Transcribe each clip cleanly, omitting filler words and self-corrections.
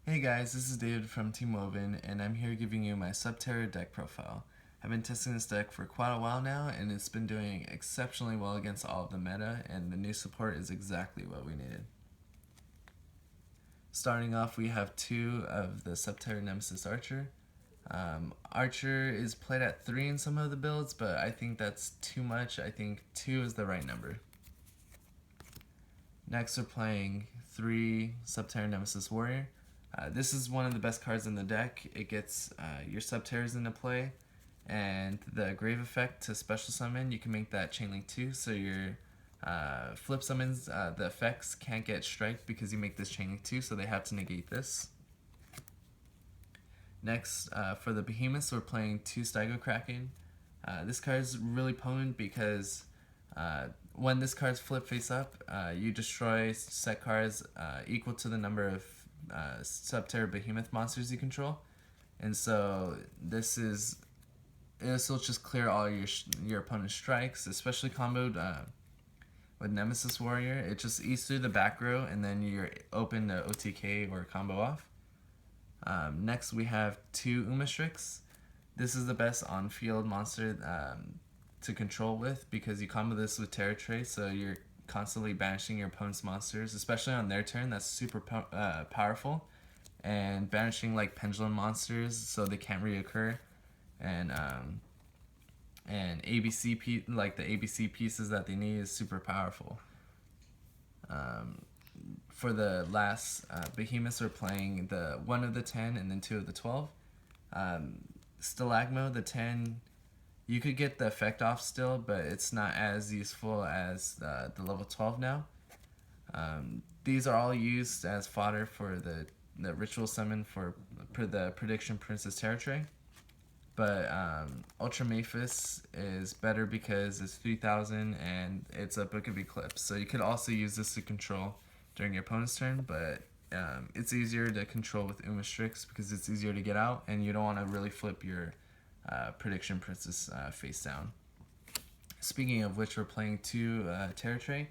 Hey guys, this is David from Team Woven, and I'm here giving you my Subterror deck profile. I've been testing this deck for quite a while now, and it's been doing exceptionally well against all of the meta, and the new support is exactly what we needed. Starting off, we have two of the Subterror Nemesis Archer. Archer is played at 3 in some of the builds, but I think that's too much. I think 2 is the right number. Next, we're playing 3 Subterror Nemesis Warrior. This is one of the best cards in the deck. It gets your Subterrors into play, and the Grave effect to special summon, you can make that chain link 2, so your flip summons, the effects can't get strike because you make this chain link 2, so they have to negate this. Next, for the Behemoths, we're playing 2 Stego Kraken. This card is really potent because when this card's flip face up, you destroy set cards equal to the number of Subterror Behemoth monsters you control, and so this will just clear all your opponent's strikes, especially comboed with Nemesis Warrior. It just eats through the back row, and then you're open to OTK or combo off. Next, we have 2 Umastrix. This is the best on-field monster to control with because you combo this with Terror Trace, so you're constantly banishing your opponent's monsters, especially on their turn. That's super powerful, and banishing like pendulum monsters so they can't reoccur, and like the ABC pieces that they need is super powerful. For the last Behemoths, we're playing the 1 of the 10 and then 2 of the 12. Stalagmo, the 10, you could get the effect off still, but it's not as useful as the level 12 now. These are all used as fodder for the ritual summon for the Prediction Princess Territory. But Ultra Maphis is better because it's 3000 and it's a Book of Eclipse. So you could also use this to control during your opponent's turn, but it's easier to control with Umastrix because it's easier to get out, and you don't want to really flip your Prediction Princess face down. Speaking of which, we're playing 2 Territory.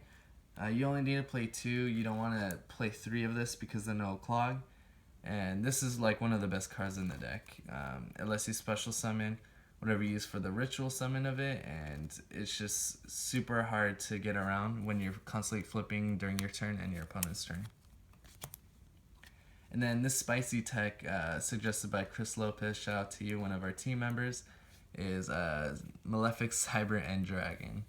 You only need to play 2. You don't want to play 3 of this because then it'll clog. And this is like one of the best cards in the deck. It lets you special summon whatever you use for the ritual summon of it, and it's just super hard to get around when you're constantly flipping during your turn and your opponent's turn. And then this spicy tech, suggested by Chris Lopez, shout out to you, one of our team members, is Malefic Cyber End Dragon.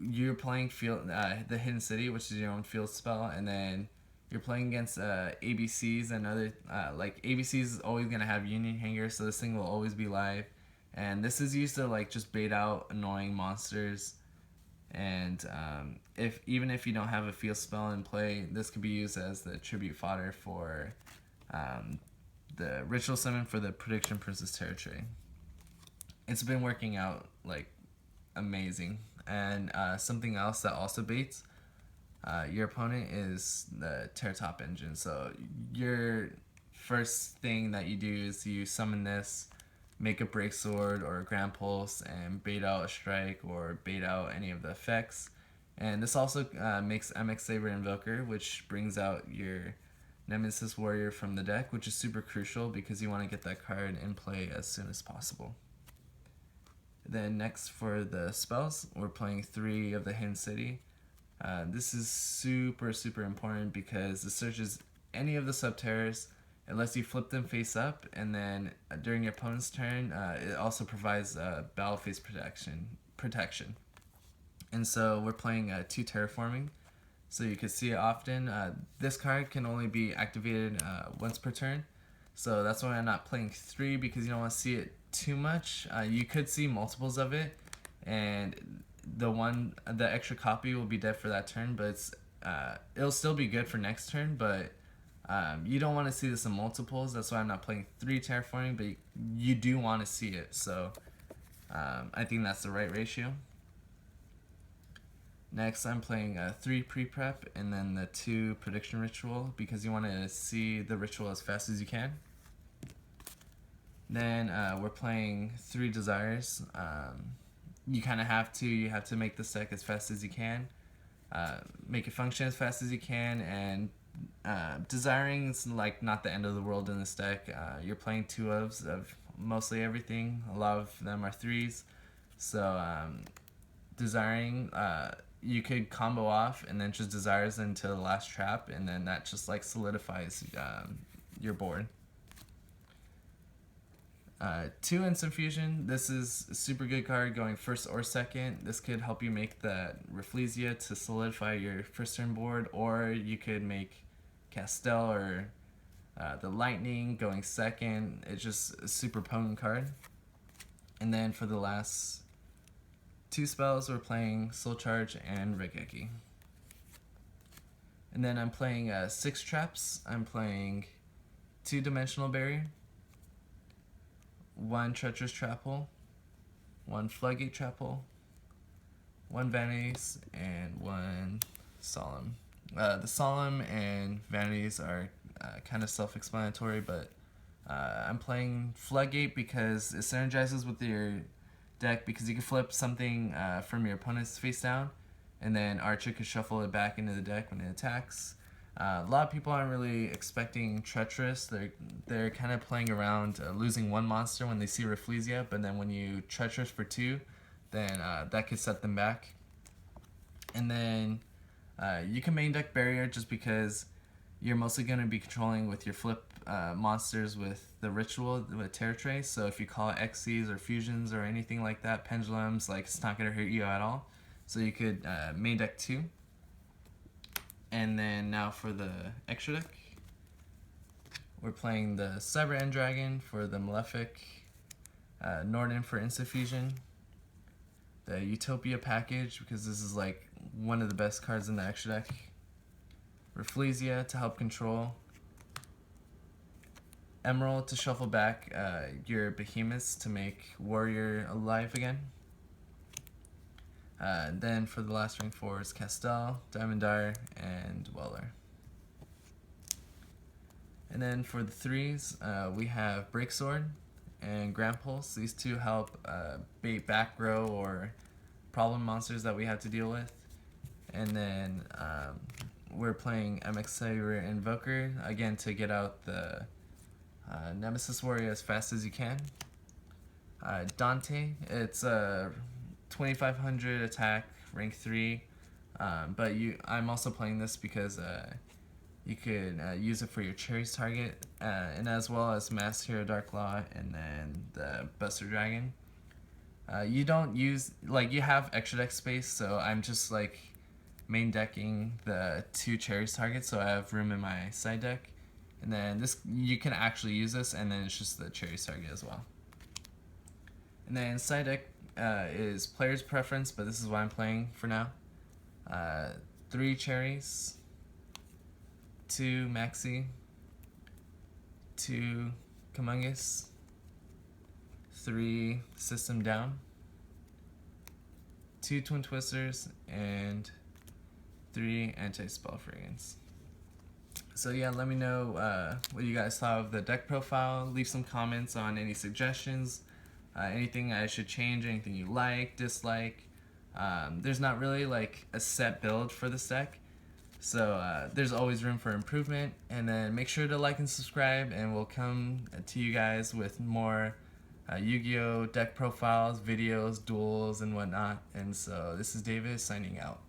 You're playing the Hidden City, which is your own field spell, and then you're playing against ABCs and other, like ABCs is always going to have Union Hanger, so this thing will always be live. And this is used to like just bait out annoying monsters. And even if you don't have a field spell in play, this could be used as the tribute fodder for the ritual summon for the Prediction Princess Territory. It's been working out like amazing. And something else that also baits your opponent is the Terratop Engine. So your first thing that you do is you summon this, make a Break Sword or a Grand Pulse, and bait out a Strike or bait out any of the effects. And this also makes MX Saber Invoker, which brings out your Nemesis Warrior from the deck, which is super crucial because you want to get that card in play as soon as possible. Then next for the spells, we're playing 3 of the Hidden City. This is super important because it searches any of the Subterrors. It lets you flip them face up, and then during your opponent's turn, it also provides battle phase protection. And so we're playing 2 Terraforming, so you can see it often. This card can only be activated once per turn, so that's why I'm not playing 3 because you don't want to see it too much. You could see multiples of it, and the extra copy will be dead for that turn, but it'll still be good for next turn, but you don't want to see this in multiples. That's why I'm not playing 3 Terraforming, but you do want to see it, so I think that's the right ratio. Next, I'm playing 3 Pre-Prep and then the 2 Prediction Ritual because you want to see the ritual as fast as you can. Then we're playing 3 Desires. You kind of have to make the deck as fast as you can, make it function as fast as you can, and Desiring is like not the end of the world in this deck. You're playing 2-ofs of mostly everything. A lot of them are 3s. So Desiring, you could combo off and then just Desires into the last trap, and then that just like solidifies your board. 2 Instant Fusion. This is a super good card going first or second. This could help you make the Rafflesia to solidify your first turn board, or you could make Castel or the Lightning going second. It's just a super potent card. And then for the last 2 spells, we're playing Soul Charge and Regeki. And then I'm playing 6 traps. I'm playing 2 Dimensional Barrier, 1 Treacherous Trap Hole, 1 Floodgate Trap Hole, 1 Vanities, and 1 Solemn. The Solemn and Vanities are kind of self-explanatory, but I'm playing Floodgate because it synergizes with your deck, because you can flip something from your opponent's face down, and then Archer could shuffle it back into the deck when it attacks. A lot of people aren't really expecting Treacherous. They're kind of playing around losing 1 monster when they see Rafflesia, but then when you Treacherous for 2, then that could set them back. And then you can main deck Barrier just because you're mostly going to be controlling with your flip monsters with the Ritual, with Terror Trace. So if you call it Xyz or Fusions or anything like that, Pendulums, like it's not going to hurt you at all. So you could main deck 2. And then now for the extra deck, we're playing the Cyber End Dragon for the Malefic, Norden for Instant Fusion, the Utopia package because this is like one of the best cards in the extra deck, Rafflesia to help control, Emerald to shuffle back your Behemoths to make Warrior alive again. Then for the last ring 4 is Castel, Diamond Dire, and Weller. And then for the 3s, we have Breaksword and Grand Pulse. These 2 help bait back row or problem monsters that we have to deal with. And then we're playing MX Saber Invoker, again to get out the Nemesis Warrior as fast as you can. Dante, it's a 2500 attack, rank 3, but I'm also playing this because you could use it for your Cherries target, and as well as Mass Hero Dark Law and then the Buster Dragon. You don't use, like, you have extra deck space, so I'm just like main decking the 2 Cherries targets, so I have room in my side deck, and then this, you can actually use this, and then it's just the Cherries target as well. And then side deck is player's preference, but this is what I'm playing for now. 3 Cherries, 2 Maxi, 2 Humongous, 3 System Down, 2 Twin Twisters, and 3 Anti-Spell Fragrance. So yeah, let me know what you guys thought of the deck profile. Leave some comments on any suggestions, anything I should change, anything you like, dislike. There's not really like a set build for this deck, so there's always room for improvement. And then make sure to like and subscribe, and we'll come to you guys with more Yu-Gi-Oh deck profiles, videos, duels, and whatnot. And so this is David signing out.